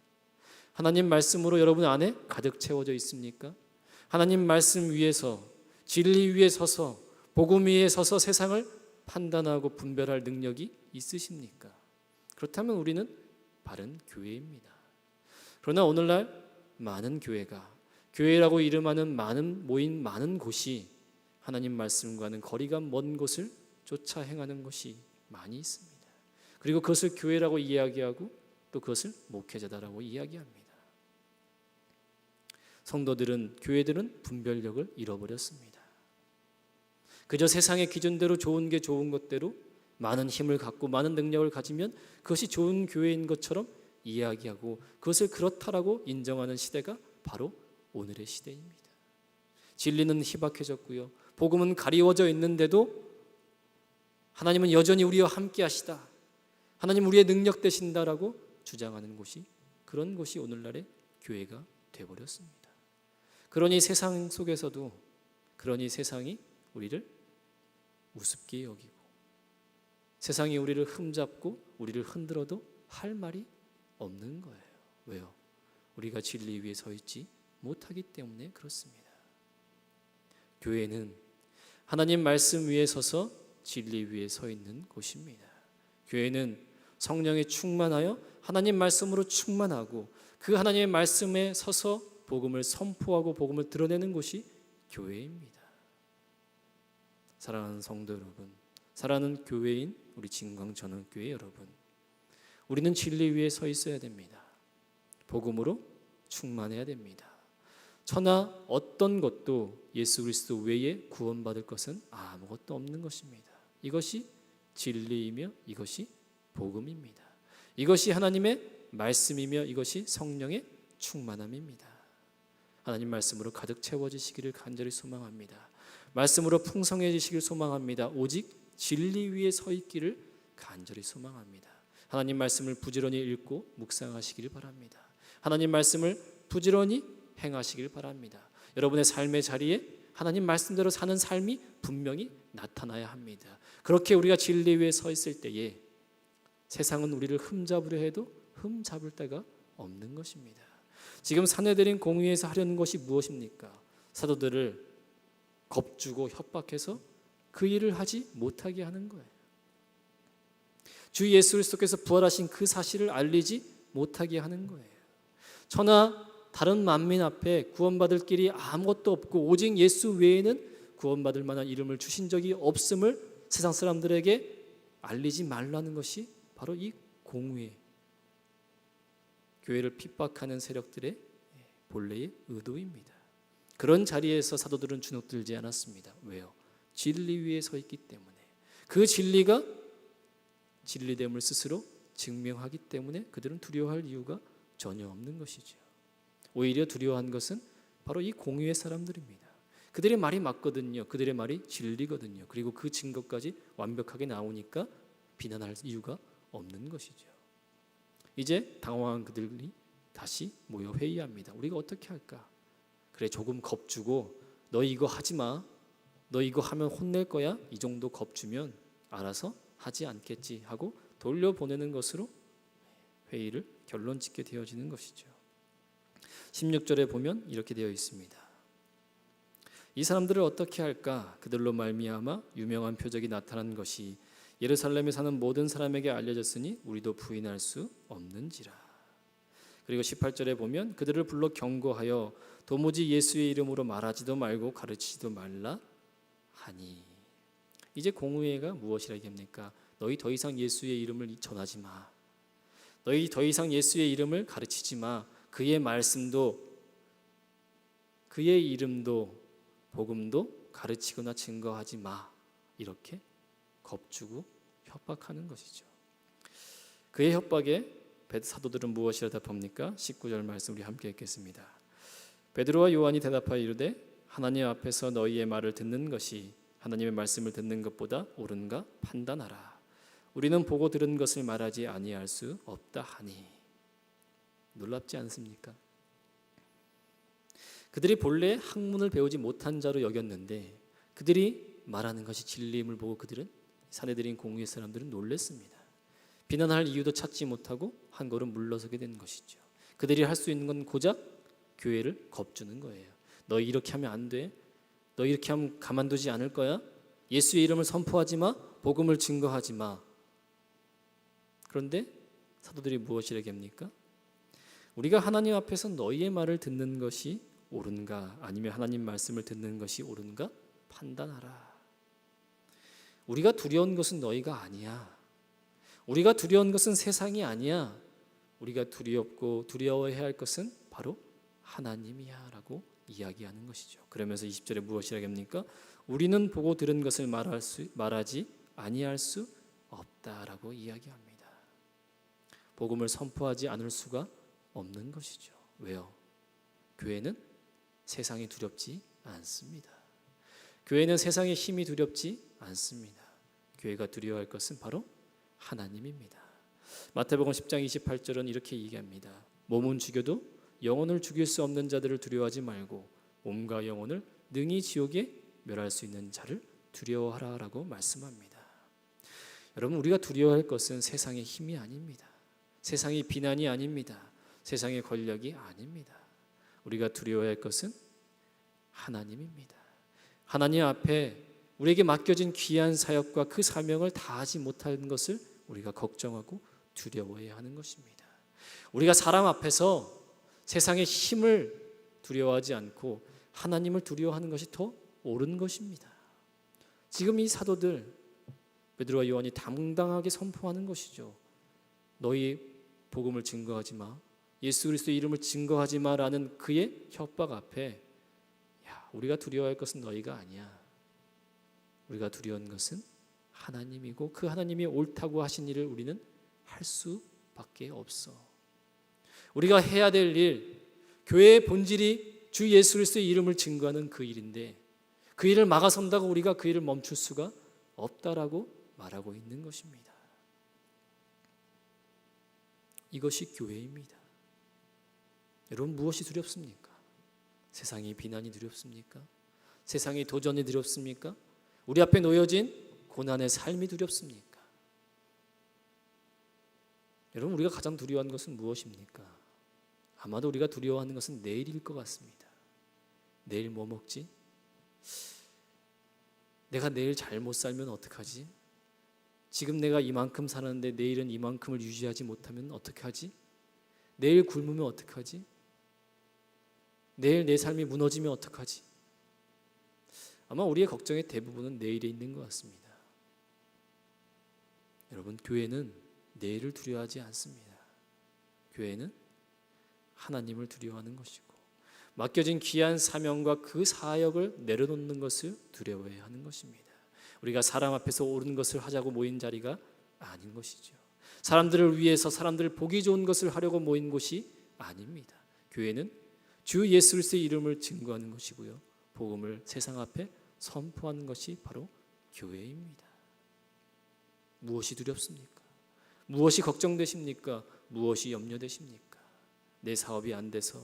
하나님 말씀으로 여러분 안에 가득 채워져 있습니까? 하나님 말씀 위에서 진리 위에 서서 복음 위에 서서 세상을 판단하고 분별할 능력이 있으십니까? 그렇다면 우리는 바른 교회입니다. 그러나 오늘날 많은 교회가, 교회라고 이름하는 모인 많은 곳이 하나님 말씀과는 거리가 먼 곳을 쫓아 행하는 것이 많이 있습니다. 그리고 그것을 교회라고 이야기하고 또 그것을 목회자다라고 이야기합니다. 성도들은, 교회들은 분별력을 잃어버렸습니다. 그저 세상의 기준대로 좋은 게 좋은 것대로 많은 힘을 갖고 많은 능력을 가지면 그것이 좋은 교회인 것처럼 이야기하고 그것을 그렇다라고 인정하는 시대가 바로 오늘의 시대입니다. 진리는 희박해졌고요. 복음은 가리워져 있는데도 하나님은 여전히 우리와 함께 하시다, 하나님 우리의 능력 되신다라고 주장하는 곳이, 그런 곳이 오늘날의 교회가 되어버렸습니다. 그러니 세상 속에서도, 그러니 세상이 우리를 우습게 여기고 세상이 우리를 흠잡고 우리를 흔들어도 할 말이 없는 거예요. 왜요? 우리가 진리 위에 서 있지 못하기 때문에 그렇습니다. 교회는 하나님 말씀 위에 서서 진리 위에 서 있는 곳입니다. 교회는 성령에 충만하여 하나님 말씀으로 충만하고 그 하나님의 말씀에 서서 복음을 선포하고 복음을 드러내는 곳이 교회입니다. 사랑하는 성도 여러분, 사랑하는 교회인 우리 진광전원교회 여러분, 우리는 진리 위에 서 있어야 됩니다. 복음으로 충만해야 됩니다. 천하 어떤 것도 예수 그리스도 외에 구원받을 것은 아무것도 없는 것입니다. 이것이 진리이며 이것이 복음입니다. 이것이 하나님의 말씀이며 이것이 성령의 충만함입니다. 하나님 말씀으로 가득 채워지시기를 간절히 소망합니다. 말씀으로 풍성해지시길 소망합니다. 오직 진리 위에 서 있기를 간절히 소망합니다. 하나님 말씀을 부지런히 읽고 묵상하시기를 바랍니다. 하나님 말씀을 부지런히 행하시길 바랍니다. 여러분의 삶의 자리에 하나님 말씀대로 사는 삶이 분명히 나타나야 합니다. 그렇게 우리가 진리 위에 서 있을 때에 세상은 우리를 흠잡으려 해도 흠잡을 데가 없는 것입니다. 지금 사내들인 공의에서 하려는 것이 무엇입니까? 사도들을 겁주고 협박해서 그 일을 하지 못하게 하는 거예요. 주 예수 그리스도께서 부활하신 그 사실을 알리지 못하게 하는 거예요. 천하 다른 만민 앞에 구원받을 길이 아무것도 없고 오직 예수 외에는 구원받을 만한 이름을 주신 적이 없음을 세상 사람들에게 알리지 말라는 것이 바로 이 공의의, 교회를 핍박하는 세력들의 본래의 의도입니다. 그런 자리에서 사도들은 주눅들지 않았습니다. 왜요? 진리 위에 서 있기 때문에, 그 진리가 진리됨을 스스로 증명하기 때문에 그들은 두려워할 이유가 전혀 없는 것이죠. 오히려 두려워한 것은 바로 이 공의의 사람들입니다. 그들의 말이 맞거든요. 그들의 말이 진리거든요. 그리고 그 증거까지 완벽하게 나오니까 비난할 이유가 없는 것이죠. 이제 당황한 그들이 다시 모여 회의합니다. 우리가 어떻게 할까? 그래, 조금 겁주고 너 이거 하지 마, 너 이거 하면 혼낼 거야, 이 정도 겁주면 알아서 하지 않겠지 하고 돌려보내는 것으로 회의를 결론 짓게 되어지는 것이죠. 16절에 보면 이렇게 되어 있습니다. 이 사람들을 어떻게 할까? 그들로 말미암아 유명한 표적이 나타난 것이 예루살렘에 사는 모든 사람에게 알려졌으니 우리도 부인할 수 없는지라. 그리고 18절에 보면 그들을 불러 경고하여 도무지 예수의 이름으로 말하지도 말고 가르치지도 말라 하니. 이제 공의회가 무엇이라 얘기합니까? 너희 더 이상 예수의 이름을 전하지 마. 너희 더 이상 예수의 이름을 가르치지 마. 그의 말씀도 그의 이름도 복음도 가르치거나 증거하지 마. 이렇게 겁주고 협박하는 것이죠. 그의 협박에 사도들은 무엇이라 답합니까? 19절 말씀 우리 함께 읽겠습니다. 베드로와 요한이 대답하여 이르되 하나님 앞에서 너희의 말을 듣는 것이 하나님의 말씀을 듣는 것보다 옳은가 판단하라. 우리는 보고 들은 것을 말하지 아니할 수 없다 하니. 놀랍지 않습니까? 그들이 본래 학문을 배우지 못한 자로 여겼는데 그들이 말하는 것이 진리임을 보고 그들은, 사내들인 공의의 사람들은 놀랐습니다. 비난할 이유도 찾지 못하고 한 걸음 물러서게 된 것이죠. 그들이 할 수 있는 건 고작 교회를 겁주는 거예요. 너 이렇게 하면 안 돼. 너 이렇게 하면 가만두지 않을 거야. 예수의 이름을 선포하지 마. 복음을 증거하지 마. 그런데 사도들이 무엇이라 합니까? 우리가 하나님 앞에서 너희의 말을 듣는 것이 옳은가 아니면 하나님 말씀을 듣는 것이 옳은가 판단하라. 우리가 두려운 것은 너희가 아니야. 우리가 두려운 것은 세상이 아니야. 우리가 두렵고 두려워해야 할 것은 바로 하나님이야 라고 이야기하는 것이죠. 그러면서 20절에 무엇이라고 합니까? 우리는 보고 들은 것을 말하지 아니할 수 없다라고 이야기합니다. 복음을 선포하지 않을 수가 없는 것이죠. 왜요? 교회는 세상이 두렵지 않습니다. 교회는 세상의 힘이 두렵지 않습니다. 교회가 두려워할 것은 바로 하나님입니다. 마태복음 10장 28절은 이렇게 얘기합니다. 몸은 죽여도 영혼을 죽일 수 없는 자들을 두려워하지 말고 몸과 영혼을 능히 지옥에 멸할 수 있는 자를 두려워하라라고 말씀합니다. 여러분, 우리가 두려워할 것은 세상의 힘이 아닙니다. 세상의 비난이 아닙니다. 세상의 권력이 아닙니다. 우리가 두려워할 것은 하나님입니다. 하나님 앞에 우리에게 맡겨진 귀한 사역과 그 사명을 다하지 못하는 것을 우리가 걱정하고 두려워해야 하는 것입니다. 우리가 사람 앞에서 세상의 힘을 두려워하지 않고 하나님을 두려워하는 것이 더 옳은 것입니다. 지금 이 사도들 베드로와 요한이 당당하게 선포하는 것이죠. 너희 복음을 증거하지 마, 예수 그리스도의 이름을 증거하지 마라는 그의 협박 앞에 우리가 두려워할 것은 너희가 아니야. 우리가 두려운 것은 하나님이고 그 하나님이 옳다고 하신 일을 우리는 할 수밖에 없어. 우리가 해야 될 일, 교회의 본질이 주 예수 그리스도의 이름을 증거하는 그 일인데 그 일을 막아선다고 우리가 그 일을 멈출 수가 없다라고 말하고 있는 것입니다. 이것이 교회입니다. 여러분, 무엇이 두렵습니까? 세상의 비난이 두렵습니까? 세상의 도전이 두렵습니까? 우리 앞에 놓여진 고난의 삶이 두렵습니까? 여러분, 우리가 가장 두려워하는 것은 무엇입니까? 아마도 우리가 두려워하는 것은 내일일 것 같습니다. 내일 뭐 먹지? 내가 내일 잘못 살면 어떡하지? 지금 내가 이만큼 사는데 내일은 이만큼을 유지하지 못하면 어떡하지? 내일 굶으면 어떡하지? 내일 내 삶이 무너지면 어떡하지? 아마 우리의 걱정의 대부분은 내일에 있는 것 같습니다. 여러분, 교회는 내일을 두려워하지 않습니다. 교회는 하나님을 두려워하는 것이고 맡겨진 귀한 사명과 그 사역을 내려놓는 것을 두려워해야 하는 것입니다. 우리가 사람 앞에서 옳은 것을 하자고 모인 자리가 아닌 것이죠. 사람들을 위해서 사람들을 보기 좋은 것을 하려고 모인 곳이 아닙니다. 교회는 주 예수 그리스도의 이름을 증거하는 것이고요, 복음을 세상 앞에 선포하는 것이 바로 교회입니다. 무엇이 두렵습니까? 무엇이 걱정되십니까? 무엇이 염려되십니까? 내 사업이 안 돼서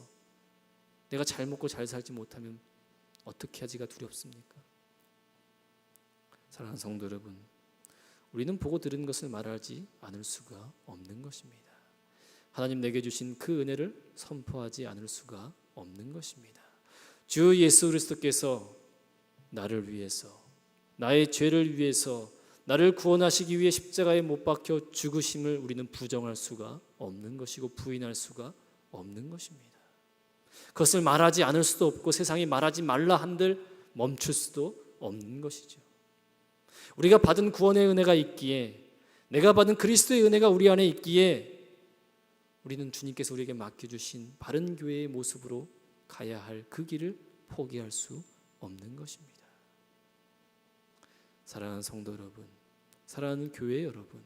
내가 잘 먹고 잘 살지 못하면 어떻게 하지가 두렵습니까? 사랑하는 성도 여러분, 우리는 보고 들은 것을 말하지 않을 수가 없는 것입니다. 하나님 내게 주신 그 은혜를 선포하지 않을 수가 없는 것입니다. 주 예수 그리스도께서 나를 위해서, 나의 죄를 위해서 나를 구원하시기 위해 십자가에 못 박혀 죽으심을 우리는 부정할 수가 없는 것이고 부인할 수가 없는 것입니다. 그것을 말하지 않을 수도 없고 세상이 말하지 말라 한들 멈출 수도 없는 것이죠. 우리가 받은 구원의 은혜가 있기에, 내가 받은 그리스도의 은혜가 우리 안에 있기에 우리는 주님께서 우리에게 맡겨주신 바른 교회의 모습으로 가야 할 그 길을 포기할 수 없는 것입니다. 사랑하는 성도 여러분, 사랑하는 교회 여러분,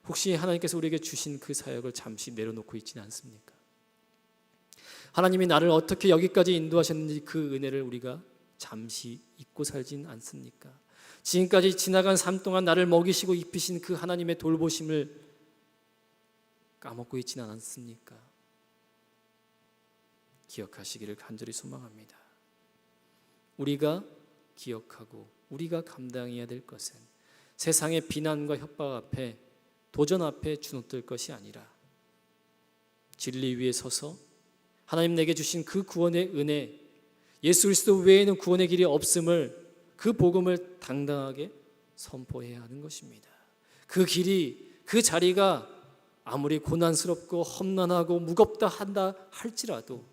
혹시 하나님께서 우리에게 주신 그 사역을 잠시 내려놓고 있지는 않습니까? 하나님이 나를 어떻게 여기까지 인도하셨는지 그 은혜를 우리가 잠시 잊고 살진 않습니까? 지금까지 지나간 삶 동안 나를 먹이시고 입히신 그 하나님의 돌보심을 까먹고 있지는 않습니까? 기억하시기를 간절히 소망합니다. 우리가 기억하고 우리가 감당해야 될 것은 세상의 비난과 협박 앞에, 도전 앞에 주눅들 것이 아니라 진리 위에 서서 하나님 내게 주신 그 구원의 은혜, 예수 그리스도 외에는 구원의 길이 없음을, 그 복음을 당당하게 선포해야 하는 것입니다. 그 길이, 그 자리가 아무리 고난스럽고 험난하고 무겁다 한다 할지라도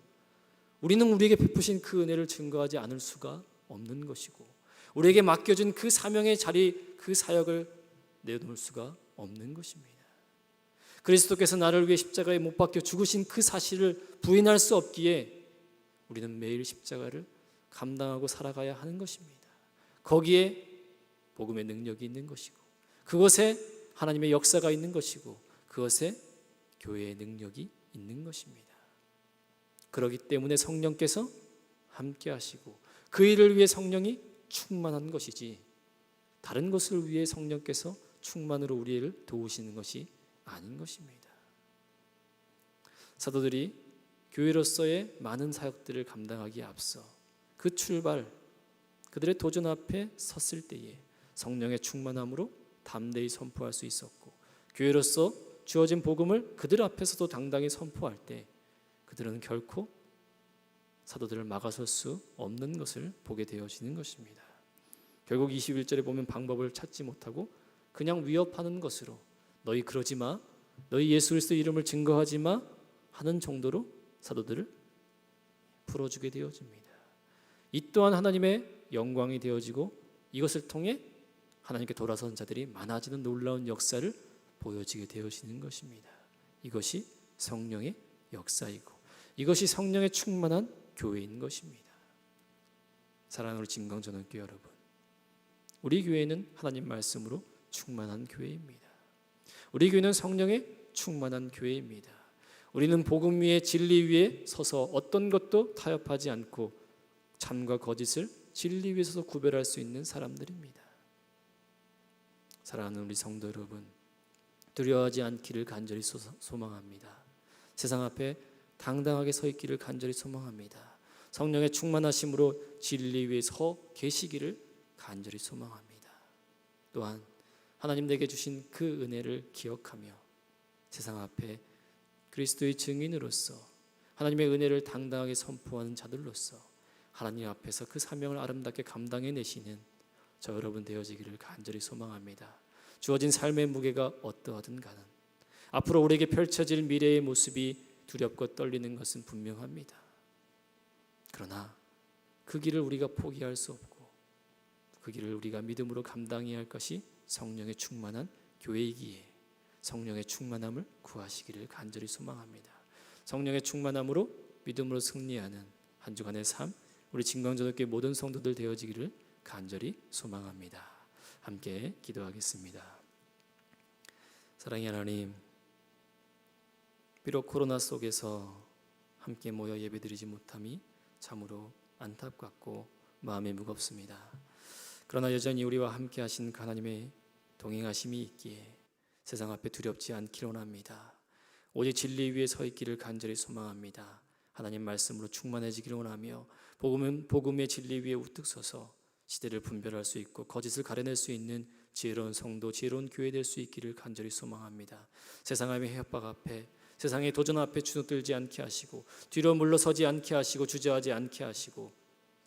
우리는 우리에게 베푸신 그 은혜를 증거하지 않을 수가 없는 것이고 우리에게 맡겨진 그 사명의 자리, 그 사역을 내놓을 수가 없는 것입니다. 그리스도께서 나를 위해 십자가에 못 박혀 죽으신 그 사실을 부인할 수 없기에 우리는 매일 십자가를 감당하고 살아가야 하는 것입니다. 거기에 복음의 능력이 있는 것이고, 그것에 하나님의 역사가 있는 것이고, 그것에 교회의 능력이 있는 것입니다. 그렇기 때문에 성령께서 함께 하시고 그 일을 위해 성령이 충만한 것이지, 다른 것을 위해 성령께서 충만으로 우리를 도우시는 것이 아닌 것입니다. 사도들이 교회로서의 많은 사역들을 감당하기에 앞서 그 출발, 그들의 도전 앞에 섰을 때에 성령의 충만함으로 담대히 선포할 수 있었고, 교회로서 주어진 복음을 그들 앞에서도 당당히 선포할 때 그들은 결코 사도들을 막아설 수 없는 것을 보게 되어지는 것입니다. 결국 21절에 보면 방법을 찾지 못하고 그냥 위협하는 것으로 너희 그러지 마, 너희 예수 그리스도 이름을 증거하지 마 하는 정도로 사도들을 풀어주게 되어집니다. 이 또한 하나님의 영광이 되어지고 이것을 통해 하나님께 돌아선 자들이 많아지는 놀라운 역사를 보여지게 되어지는 것입니다. 이것이 성령의 역사이고 이것이 성령의 충만한 교회인 것입니다. 사랑하는 우리 진광전원교회 여러분, 우리 교회는 하나님 말씀으로 충만한 교회입니다. 우리 교회는 성령의 충만한 교회입니다. 우리는 복음 위에 진리 위에 서서 어떤 것도 타협하지 않고 참과 거짓을 진리 위에 서서 구별할 수 있는 사람들입니다. 사랑하는 우리 성도 여러분, 두려워하지 않기를 간절히 소망합니다. 세상 앞에 당당하게 서 있기를 간절히 소망합니다. 성령의 충만하심으로 진리 위에 서 계시기를 간절히 소망합니다. 또한 하나님 내게 주신 그 은혜를 기억하며 세상 앞에 그리스도의 증인으로서 하나님의 은혜를 당당하게 선포하는 자들로서 하나님 앞에서 그 사명을 아름답게 감당해내시는 저 여러분 되어지기를 간절히 소망합니다. 주어진 삶의 무게가 어떠하든 간은 앞으로 우리에게 펼쳐질 미래의 모습이 두렵고 떨리는 것은 분명합니다. 그러나 그 길을 우리가 포기할 수 없고 그 길을 우리가 믿음으로 감당해야 할 것이 성령의 충만한 교회이기에 성령의 충만함을 구하시기를 간절히 소망합니다. 성령의 충만함으로 믿음으로 승리하는 한 주간의 삶, 우리 진광전도교회 모든 성도들 되어지기를 간절히 소망합니다. 함께 기도하겠습니다. 사랑의 하나님, 비록 코로나 속에서 함께 모여 예배드리지 못함이 참으로 안타깝고 마음이 무겁습니다. 그러나 여전히 우리와 함께 하신 하나님의 동행하심이 있기에 세상 앞에 두렵지 않기를 원합니다. 오직 진리 위에 서 있기를 간절히 소망합니다. 하나님 말씀으로 충만해지기를 원하며 복음의 진리 위에 우뚝 서서 시대를 분별할 수 있고 거짓을 가려낼 수 있는 지혜로운 성도, 지혜로운 교회 될 수 있기를 간절히 소망합니다. 세상의 협박 앞에, 세상의 도전 앞에 주눅들지 않게 하시고 뒤로 물러서지 않게 하시고 주저하지 않게 하시고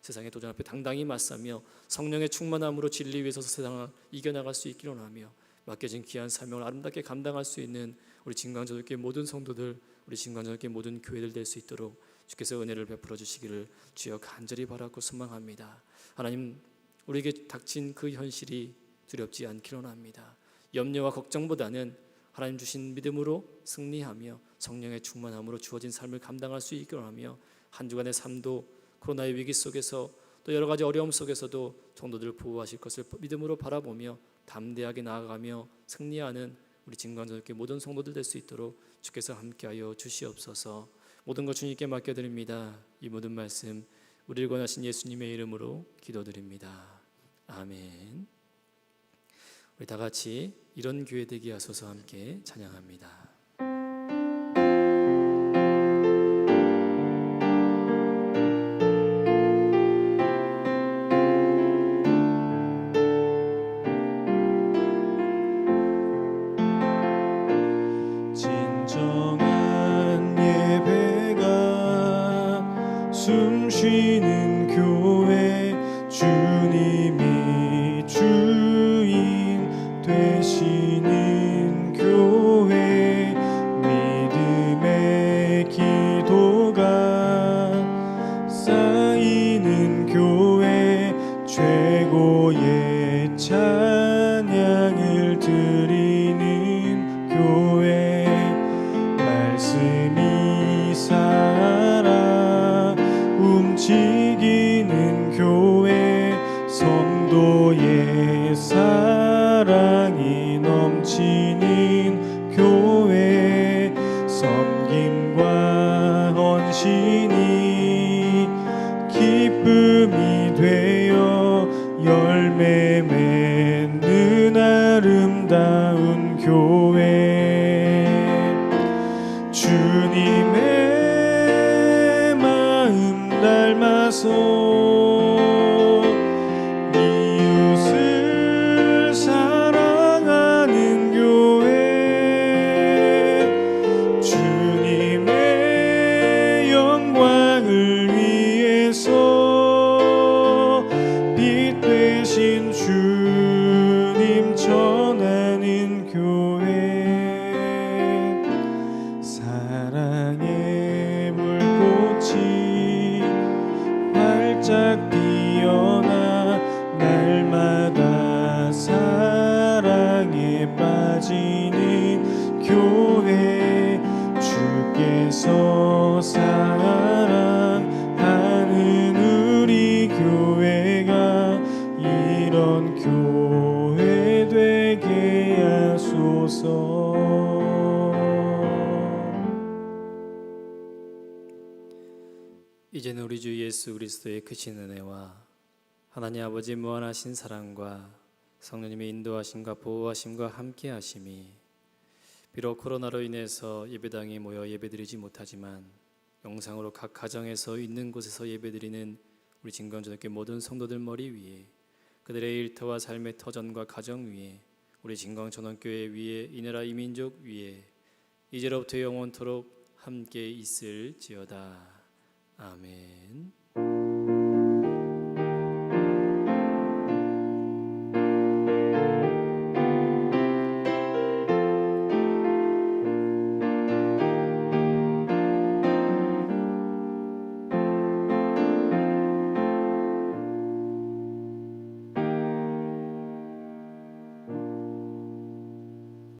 세상의 도전 앞에 당당히 맞서며 성령의 충만함으로 진리 위에 서서 세상을 이겨나갈 수 있기를 원하며 맡겨진 귀한 사명을 아름답게 감당할 수 있는 우리 진광전도교회 모든 성도들, 우리 진광전도교회 모든 교회들 될 수 있도록 주께서 은혜를 베풀어 주시기를 주여 간절히 바라고 소망합니다. 하나님, 우리에게 닥친 그 현실이 두렵지 않기를 원합니다. 염려와 걱정보다는 하나님 주신 믿음으로 승리하며 성령의 충만함으로 주어진 삶을 감당할 수 있기를 원하며 한 주간의 삶도 코로나의 위기 속에서 또 여러 가지 어려움 속에서도 성도들을 보호하실 것을 믿음으로 바라보며 담대하게 나아가며 승리하는 우리 진광전도교회 모든 성도들 될 수 있도록 주께서 함께하여 주시옵소서. 모든 것 주님께 맡겨드립니다. 이 모든 말씀 우리를 권하신 예수님의 이름으로 기도드립니다. 아멘. 우리 다 같이 이런 교회 되게 하소서 함께 찬양합니다. 진정한 예배가 숨쉬는 교회, 주님이 주인 되시는 교회, 믿음의 기도가 쌓이는 교회, 최고의 찬양을 드리는 교회, 사랑이 넘치는 교회, 섬김과 헌신이 기쁨이 되어 열매 맺는 아름다운 교회, 주님의 마음 닮아서 이웃을 사랑하는 교회, 주님의 영광을 위해서 빛 되신 주님 전하는 교회, 사랑의 불꽃이 활짝 피어나 날마다 사랑에 빠지는 교회, 주께서 사랑하는 우리 교회가 이런 교회 되게 하소서. 이제는 우리 주 예수 그리스도의 크신 은혜와 하나님 아버지 무한하신 사랑과 성령님의 인도하심과 보호하심과 함께하심이, 비록 코로나로 인해서 예배당에 모여 예배드리지 못하지만 영상으로 각 가정에서 있는 곳에서 예배드리는 우리 진광초등학교 모든 성도들 머리 위에, 그들의 일터와 삶의 터전과 가정 위에, 우리 진광초등교회 위에, 이 나라 이 민족 위에 이제로부터 영원토록 함께 있을지어다. 아멘.